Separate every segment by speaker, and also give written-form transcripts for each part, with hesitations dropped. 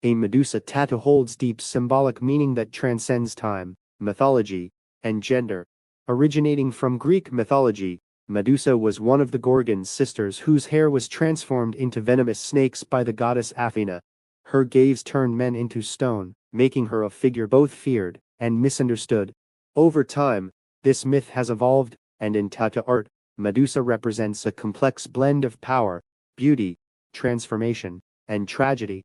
Speaker 1: A Medusa tattoo holds deep symbolic meaning that transcends time, mythology, and gender. Originating from Greek mythology, Medusa was one of the Gorgon sisters whose hair was transformed into venomous snakes by the goddess Athena. Her gaze turned men into stone, making her a figure both feared and misunderstood. Over time, this myth has evolved, and in tattoo art, Medusa represents a complex blend of power, beauty, transformation, and tragedy.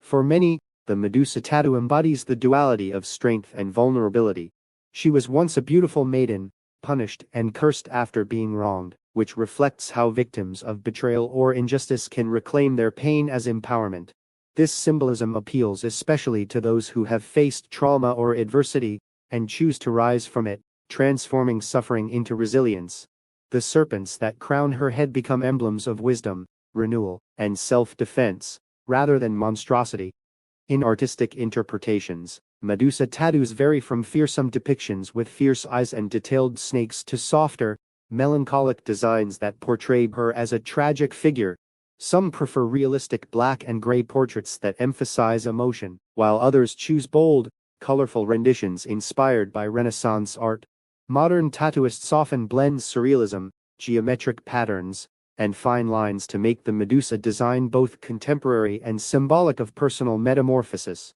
Speaker 1: For many, the Medusa tattoo embodies the duality of strength and vulnerability. She was once a beautiful maiden, punished and cursed after being wronged, which reflects how victims of betrayal or injustice can reclaim their pain as empowerment. This symbolism appeals especially to those who have faced trauma or adversity and choose to rise from it, transforming suffering into resilience. The serpents that crown her head become emblems of wisdom, renewal, and self-defense, rather than monstrosity. In artistic interpretations, Medusa tattoos vary from fearsome depictions with fierce eyes and detailed snakes to softer, melancholic designs that portray her as a tragic figure. Some prefer realistic black and gray portraits that emphasize emotion, while others choose bold, colorful renditions inspired by Renaissance art. Modern tattooists often blend surrealism, geometric patterns, and fine lines to make the Medusa design both contemporary and symbolic of personal metamorphosis.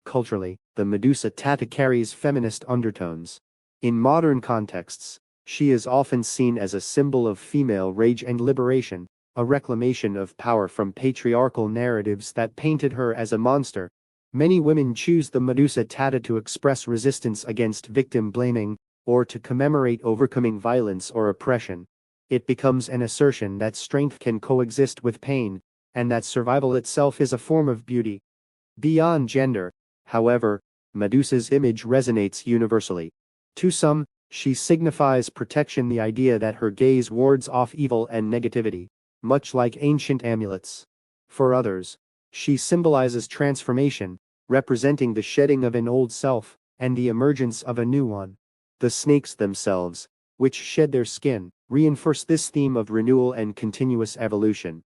Speaker 1: Culturally, the Medusa tattoo carries feminist undertones. In modern contexts, she is often seen as a symbol of female rage and liberation, a reclamation of power from patriarchal narratives that painted her as a monster. Many women choose the Medusa tattoo to express resistance against victim blaming, or to commemorate overcoming violence or oppression. It becomes an assertion that strength can coexist with pain, and that survival itself is a form of beauty. Beyond gender, however, Medusa's image resonates universally. To some, she signifies protection, the idea that her gaze wards off evil and negativity, much like ancient amulets. For others, she symbolizes transformation, representing the shedding of an old self and the emergence of a new one. The snakes themselves, which shed their skin, reinforce this theme of renewal and continuous evolution.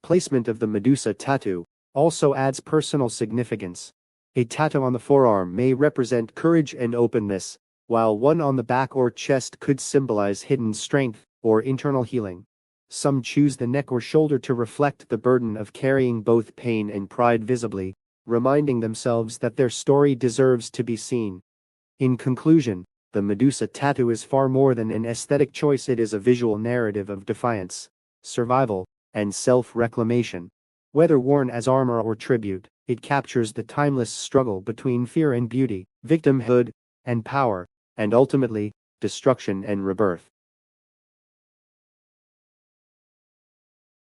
Speaker 1: Placement of the Medusa tattoo also adds personal significance. A tattoo on the forearm may represent courage and openness, while one on the back or chest could symbolize hidden strength or internal healing. Some choose the neck or shoulder to reflect the burden of carrying both pain and pride visibly, reminding themselves that their story deserves to be seen. In conclusion, the Medusa tattoo is far more than an aesthetic choice. It is a visual narrative of defiance, survival, and self-reclamation. Whether worn as armor or tribute, it captures the timeless struggle between fear and beauty, victimhood and power, and ultimately, destruction and rebirth.